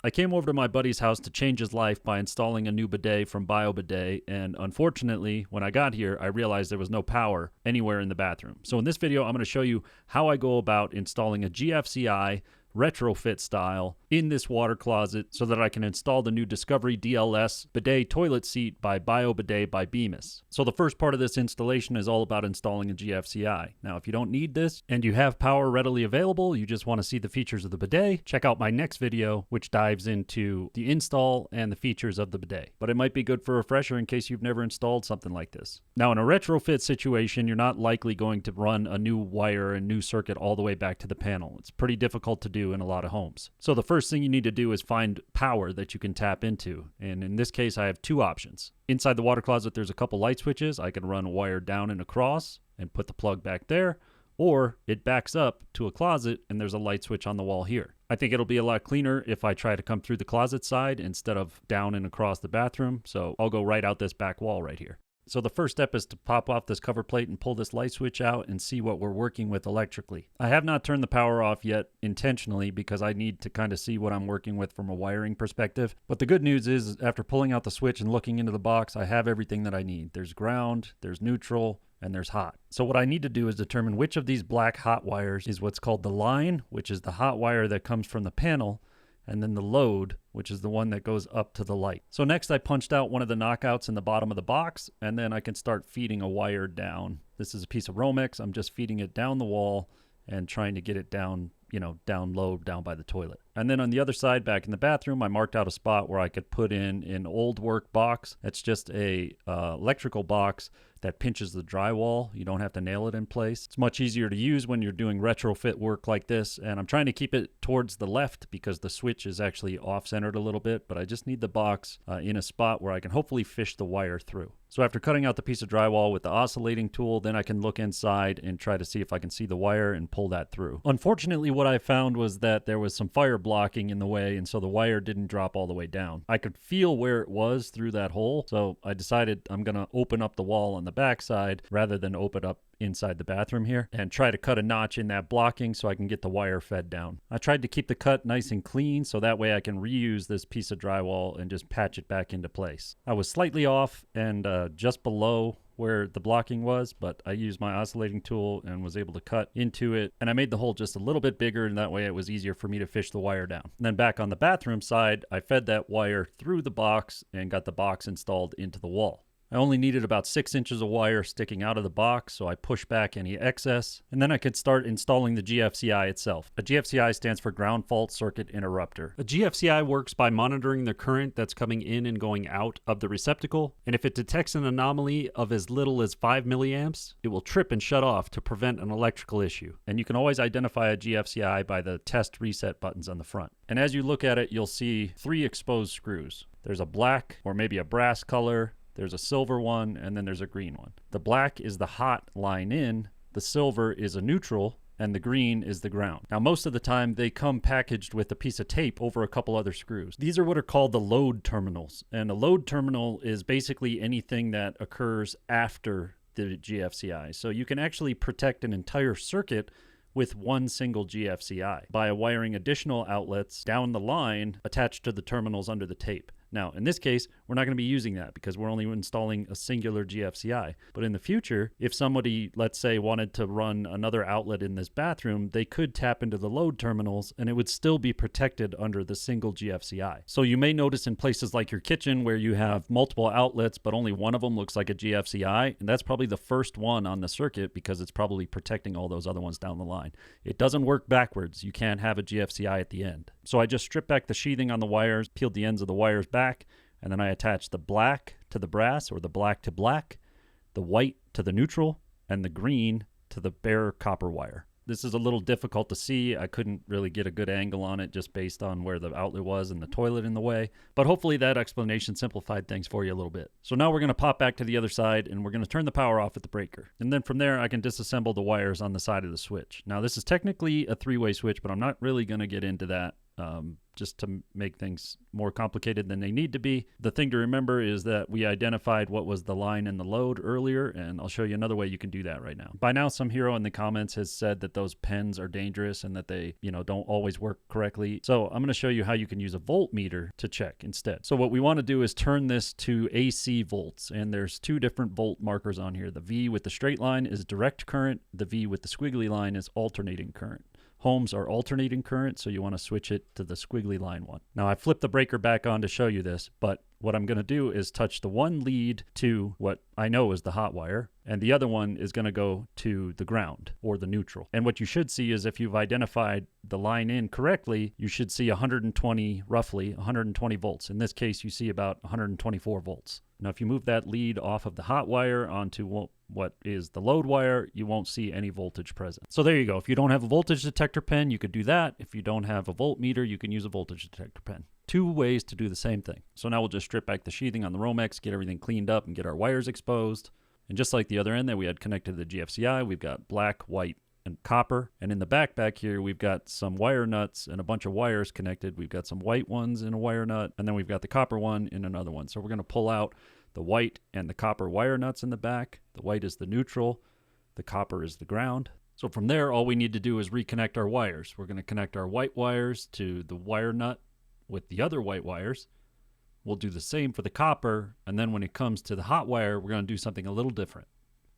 I came over to my buddy's house to change his life by installing a new bidet from BioBidet, and unfortunately, when I got here, I realized there was no power anywhere in the bathroom. So in this video, I'm going to show you how I go about installing a GFCI retrofit style in this water closet so that I can install the new Discovery DLS bidet toilet seat by BioBidet by Bemis. So the first part of this installation is all about installing a GFCI. Now, if you don't need this and you have power readily available, you just want to see the features of the bidet, check out my next video, which dives into the install and the features of the bidet. But it might be good for a refresher in case you've never installed something like this. Now, in a retrofit situation, you're not likely going to run a new wire and new circuit all the way back to the panel. It's pretty difficult to do in a lot of homes. So the first thing you need to do is find power that you can tap into. And in this case, I have two options. Inside the water closet, there's a couple light switches. I can run a wire down and across and put the plug back there, or it backs up to a closet and there's a light switch on the wall here. I think it'll be a lot cleaner if I try to come through the closet side instead of down and across the bathroom. So I'll go right out this back wall right here. So the first step is to pop off this cover plate and pull this light switch out and see what we're working with electrically. I have not turned the power off yet intentionally because I need to kind of see what I'm working with from a wiring perspective. But the good news is after pulling out the switch and looking into the box, I have everything that I need. There's ground, there's neutral, and there's hot. So what I need to do is determine which of these black hot wires is what's called the line, which is the hot wire that comes from the panel, and then the load, which is the one that goes up to the light. So next I punched out one of the knockouts in the bottom of the box, and then I can start feeding a wire down. This is a piece of Romex. I'm just feeding it down the wall and trying to get it down, down low, down by the toilet. And then on the other side, back in the bathroom, I marked out a spot where I could put in an old work box. It's just a electrical box that pinches the drywall. You don't have to nail it in place. It's much easier to use when you're doing retrofit work like this. And I'm trying to keep it towards the left because the switch is actually off-centered a little bit, but I just need the box in a spot where I can hopefully fish the wire through. So after cutting out the piece of drywall with the oscillating tool, then I can look inside and try to see if I can see the wire and pull that through. Unfortunately, what I found was that there was some fire blocking in the way, and so the wire didn't drop all the way down. I could feel where it was through that hole, so I decided I'm going to open up the wall on the backside rather than open up inside the bathroom here and try to cut a notch in that blocking so I can get the wire fed down. I tried to keep the cut nice and clean so that way I can reuse this piece of drywall and just patch it back into place. I was slightly off and just below where the blocking was, but I used my oscillating tool and was able to cut into it, and I made the hole just a little bit bigger, and that way it was easier for me to fish the wire down. And then back on the bathroom side, I fed that wire through the box and got the box installed into the wall. I only needed about 6 inches of wire sticking out of the box, so I pushed back any excess, and then I could start installing the GFCI itself. A GFCI stands for Ground Fault Circuit Interrupter. A GFCI works by monitoring the current that's coming in and going out of the receptacle, and if it detects an anomaly of as little as 5 milliamps, it will trip and shut off to prevent an electrical issue. And you can always identify a GFCI by the test reset buttons on the front. And as you look at it, you'll see 3 exposed screws. There's a black or maybe a brass color, there's a silver one, and then there's a green one. The black is the hot line in, the silver is a neutral, and the green is the ground. Now, most of the time, they come packaged with a piece of tape over a couple other screws. These are what are called the load terminals, and a load terminal is basically anything that occurs after the GFCI. So you can actually protect an entire circuit with one single GFCI by wiring additional outlets down the line attached to the terminals under the tape. Now, in this case, we're not going to be using that because we're only installing a singular GFCI. But in the future, if somebody, let's say, wanted to run another outlet in this bathroom, they could tap into the load terminals and it would still be protected under the single GFCI. So you may notice in places like your kitchen where you have multiple outlets, but only one of them looks like a GFCI, and that's probably the first one on the circuit because it's probably protecting all those other ones down the line. It doesn't work backwards. You can't have a GFCI at the end. So I just stripped back the sheathing on the wires, peeled the ends of the wires back, and then I attached the black to the brass, or the black to black, the white to the neutral, and the green to the bare copper wire. This is a little difficult to see. I couldn't really get a good angle on it just based on where the outlet was and the toilet in the way. But hopefully that explanation simplified things for you a little bit. So now we're going to pop back to the other side and we're going to turn the power off at the breaker. And then from there I can disassemble the wires on the side of the switch. Now this is technically a three-way switch, but I'm not really going to get into that just to make things more complicated than they need to be. The thing to remember is that we identified what was the line and the load earlier, and I'll show you another way you can do that right now. By now, some hero in the comments has said that those pens are dangerous and that they, don't always work correctly. So I'm going to show you how you can use a voltmeter to check instead. So what we want to do is turn this to AC volts, and there's two different volt markers on here. The V with the straight line is direct current. The V with the squiggly line is alternating current. Homes are alternating current, so you want to switch it to the squiggly line one. Now, I flipped the breaker back on to show you this, but what I'm going to do is touch the one lead to what I know is the hot wire, and the other one is going to go to the ground or the neutral. And what you should see is if you've identified the line in correctly, you should see 120, roughly 120 volts. In this case, you see about 124 volts. Now, if you move that lead off of the hot wire onto what is the load wire, you won't see any voltage present. So there you go. If you don't have a voltage detector pen, you could do that. If you don't have a voltmeter, you can use a voltage detector pen. Two ways to do the same thing. So now we'll just strip back the sheathing on the Romex, get everything cleaned up, and get our wires exposed. And just like the other end that we had connected to the GFCI, we've got black, white, and copper. And in the back here, we've got some wire nuts and a bunch of wires connected. We've got some white ones in a wire nut, and then we've got the copper one in another one. So we're going to pull out the white and the copper wire nuts in the back. The white is the neutral. The copper is the ground. So from there, all we need to do is reconnect our wires. We're going to connect our white wires to the wire nut with the other white wires. We'll do the same for the copper, and then when it comes to the hot wire, we're going to do something a little different.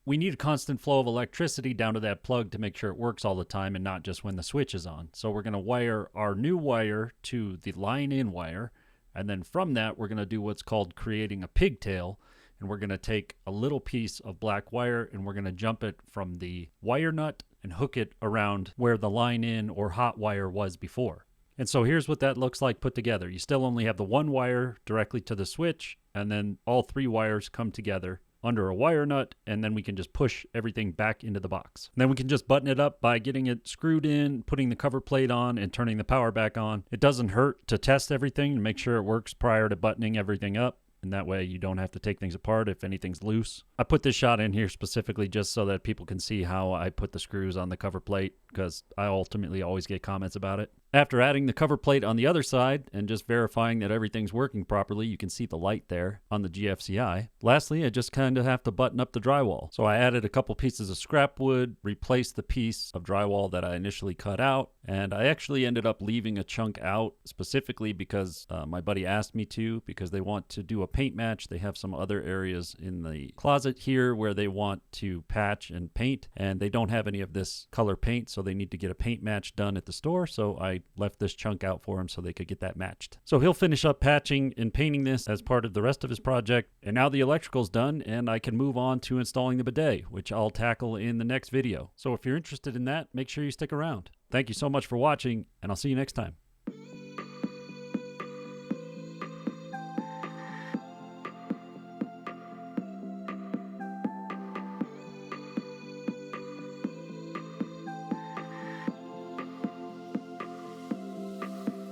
We need a constant flow of electricity down to that plug to make sure it works all the time and not just when the switch is on. So we're going to wire our new wire to the line-in wire, and then from that, we're going to do what's called creating a pigtail, and we're going to take a little piece of black wire, and we're going to jump it from the wire nut and hook it around where the line-in or hot wire was before. And so here's what that looks like put together. You still only have the one wire directly to the switch, and then all three wires come together under a wire nut, and then we can just push everything back into the box. And then we can just button it up by getting it screwed in, putting the cover plate on, and turning the power back on. It doesn't hurt to test everything and make sure it works prior to buttoning everything up. And that way you don't have to take things apart if anything's loose. I put this shot in here specifically just so that people can see how I put the screws on the cover plate, because I ultimately always get comments about it. After adding the cover plate on the other side and just verifying that everything's working properly, you can see the light there on the GFCI. Lastly, I just kind of have to button up the drywall. So I added a couple pieces of scrap wood, replaced the piece of drywall that I initially cut out, and I actually ended up leaving a chunk out specifically because my buddy asked me to, because they want to do a paint match. They have some other areas in the closet here where they want to patch and paint, and they don't have any of this color paint, so they need to get a paint match done at the store. So I left this chunk out for him so they could get that matched. So he'll finish up patching and painting this as part of the rest of his project. And now the electrical's done, and I can move on to installing the bidet, which I'll tackle in the next video. So if you're interested in that, make sure you stick around. Thank you so much for watching, and I'll see you next time.